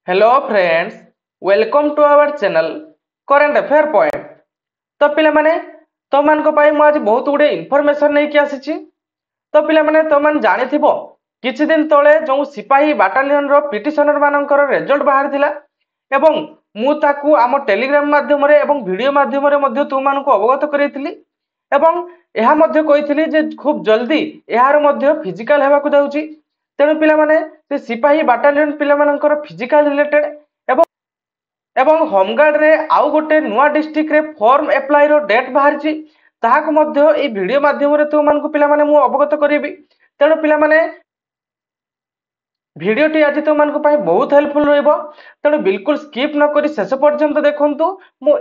Hello friends, welcome to our channel current affair point. तो पिला माने तो मान को पाई मु आज बहुत गुडे इनफॉरमेशन नहीं कि आसीची। तो पिला माने तो मान जानि थिबो किछि दिन तळे जो सिपाही बाटालियन रो पिटिशनर मानकर रिजल्ट बाहर थिला एवं मु ताकू आम टेलीग्राम माध्यम रे एवं वीडियो माध्यम रे मध्ये तु मान को अवगत करैथिली एवं एहा मध्ये कहिथिली जे खूब जल्दी एहार मध्ये फिजिकल हेबा को जाउची। तेणु पिला माने से सिपाही बाटालियन पिला मानकर फिजिकल रिलेटेड एवं एवं होमगार्ड रे आउ गोटे नुआ डिस्ट्रिक्ट रे फॉर्म अप्लाई रो डेट बाहरची ताहाक मध्ये ए वीडियो माध्यम रे तो मान को पिला माने मु अवगत करेबी। तेणु पिला माने भिडियोटी आज तो मान को पाई बहुत हेल्पफुल रहइबो। तेणु बिल्कुल स्किप न करी शेष पर्यंत देखंतु। मु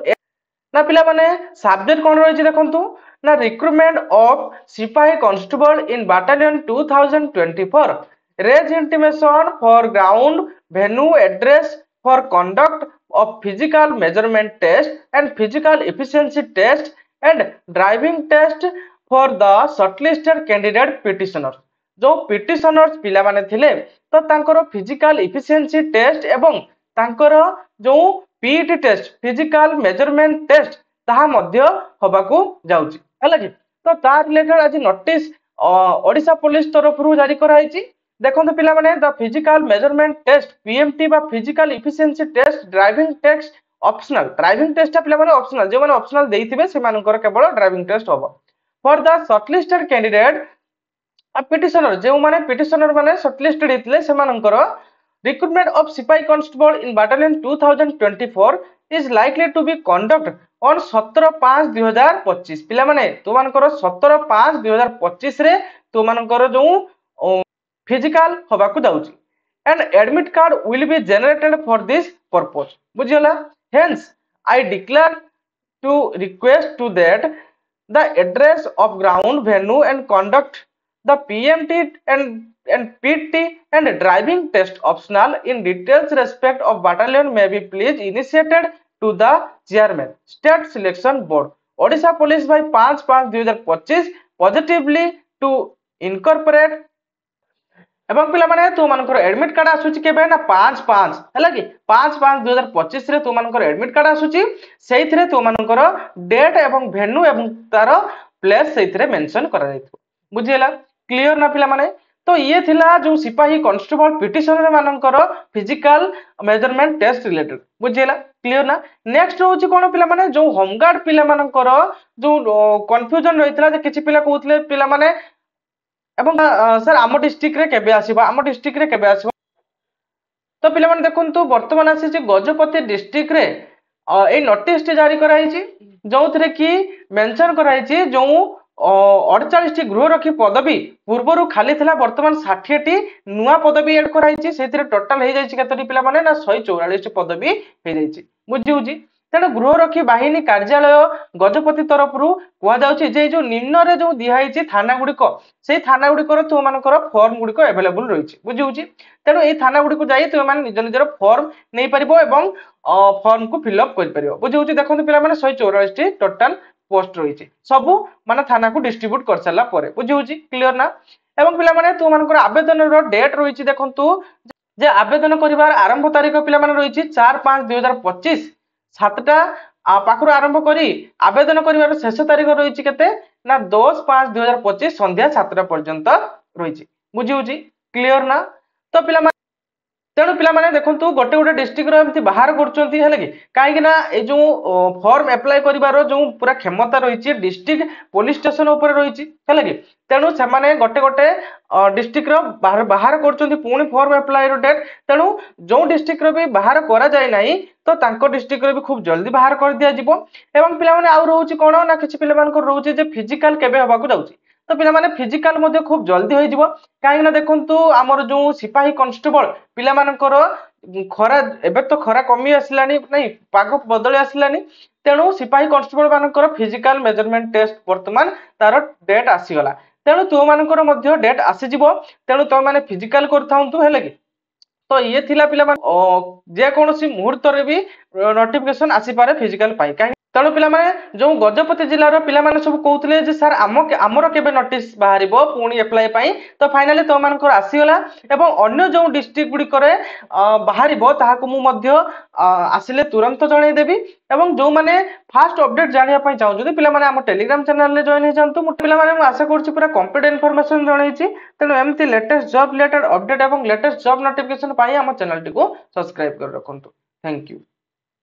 ना पिला माने सब्जेक्ट कोन रहिछि देखंतु ना रिक्रुटमेंट ऑफ सिपाही कांस्टेबल इन बाटालियन 2024 रेज intimation for ground venue address for conduct of physical measurement test and physical efficiency test and driving test for the shortlisted candidate petitioners। जो पिटिशनर्स पिला माने थिले तो तांकर फिजिकल इफिशिएंसी टेस्ट एवं तांकर जो PET test physical measurement test ताहा मध्य होबाकू जाउची हला कि। तो ता रिलेटेड आज नोटिस ओडिशा पुलिस तरफ रु जारी कराइची। देखो पिला माने the physical measurement test PMT बा physical efficiency test driving test optional driving test पिला माने ऑप्शनल जे माने ऑप्शनल देइथिबे से मानकर केवल ड्राइविंग टेस्ट होबो for the shortlisted candidate petitioner जे माने पिटिशनर माने शॉर्टलिस्टेड हितले से मानकर रिक्रूटमेंट ऑफ सिपाही constable in battalion 2024 is likely to be conduct on 17/5/2025 पिला माने तो मानकर 17/5/2025 रे तो मानकर जो फिजिकल होबाकू जाउची and admit card will be generated for this purpose बुझियला। Hence I declare to request to that the address of ground venue and conduct the PMT and PT and driving test optional in details respect of battalion may be please initiated to the chairman state selection board Odisha police by 5/5/2025 positively to incorporate एवं पिला माने तो मानकर admit card आसुची केबे ना 5/5 हैला कि 5/5/2025 रे तो मानकर एडमिट कार्ड आसुची सेइथरे तो मानकर डेट एवं वेन्यू एवं तार प्लेस सेइथरे मेंशन करा जाइथो बुझियला। क्लियर ना पिला माने तो ये थिला जो सिपाही कांस्टेबल पिटिशनर मानकर फिजिकल मेजरमेंट टेस्ट रिलेटेड बुझियला। क्लियर ना। नेक्स्ट होची कोन पिला माने जो होमगार्ड पिला मानकर जो कंफ्यूजन रहितला जे किछि पिला कहउतले पिला माने एवं सर आम डिस्ट्रिक्ट रे केबे आसीबा आम डिस्ट्रिक्ट रे केबे आसीबा तो पिला माने देखंतु वर्तमान आसी जे गजपति डिस्ट्रिक्ट रे ए नोटिस टे जारी कराइछि जोथरे कि मेंशन कराइछि जो 48 टी गृहरक्षी पदवी पूर्वरु खाली थिला वर्तमान 60 टी नुआ पदवी ऐड कराइछि सेथिरे टोटल हे जाइछि केतरी पिला माने ना 144 टी पदवी हे जाइछि बुझिउछि। तेणु गृहरक्षी बाहिनी कार्यालय गजपति तरफ कह जाउछि जे जो निम्न रे जो दिहाइछि थाना गुडिक से थाना गुडिकर तुम मानकर फॉर्म गुडिक अवेलेबल रहिछि बुझिउछि। तेणु ए थाना गुडिक जाई तुम मान निज निजर फॉर्म नै परिबो एवं फॉर्म को फिल अप कर परिबो बुझिउछि। देखंतु पिला माने 144 टी टोटल पोस्ट रहिछि सब माने थाना को डिस्ट्रीब्यूट कर साला परे बुझिउछि। क्लियर ना। एवं पिला माने तुम मानकर आवेदन रो डेट रहिछि देखंतु जे आवेदन करिवार आरंभ तारीख पिला माने रहिछि 4/5/2025 7टा पाखरु आरंभ करी आवेदन करिवार शेष तारीख रहिछि केते ना 10/5/2025 संध्या 7टा पर्यंत रहिछि बुझिउछि। क्लियर ना। तो पिला तेणु पिला माने देखंतु गोटे गोटे डिस्ट्रिक्ट रो एमति बाहर करचंती हेले कि काहे कि ना ए जो फॉर्म अप्लाई करिवार जो पूरा क्षमता रहिछि डिस्ट्रिक्ट पुलिस स्टेशन ऊपर रहिछि हेले कि तेणु से माने गोटे गोटे डिस्ट्रिक्ट रो बाहर बाहर करचंती पुणी फॉर्म अप्लाई रो डेट तेणु जो डिस्ट्रिक्ट रो भी बाहर करा जाय नाही तो तांको डिस्ट्रिक्ट रो भी खूब जल्दी बाहर कर दिया जिवो। एवं पिला माने आउ रहउछि कोन ना किछि पिला मानकर रहउछि जे फिजिकल केबे होबाकू जाउछि तो पिला माने फिजिकल मध्ये खूब जल्दी होई जिवो काहे ना देखंतु हमर जो सिपाही कांस्टेबल पिला मानकर खरा एबे तो खरा कमी आसलानी नहीं पाग बदली आसलानी तेणु सिपाही कांस्टेबल मानकर फिजिकल मेजरमेंट टेस्ट वर्तमान तार डेट आसीगला तेणु तो मानकर मध्ये डेट आसी जिवो तेणु तो माने फिजिकल करथाउंतु हेले कि। तो ये थिला पिला मान जे कोनोसी मुहूर्त रे भी नोटिफिकेशन आसी पारे फिजिकल पाई तेणु पिलामाने जो गजपति जिलार पिलामाने सब कहते जे सर आमर केबे नोटिस बाहर पुणी एप्लाय पाई तो फाइनाली तो मानकर आसीगला एवं अन्य जो डिस्ट्रिक्ट गुड़िक बाहर ताकू मुझे आसिले तुरंत जनईदेवी एवं जो मैंने फास्ट अपडेट जानापी चाहूँ पिलामाने आम टेलीग्राम चैनल में जॉइन हो जातु पिलामाने आशा करुँची पूरा कंप्लीट इनफॉरमेशन जनईची तेणु एमती लेटेस्ट जॉब रिलेटेड अपडेट और लेटेस्ट जॉब नोटिफिकेशन पाई आम चैनल टी सब्सक्राइब कर रखु। Thank you.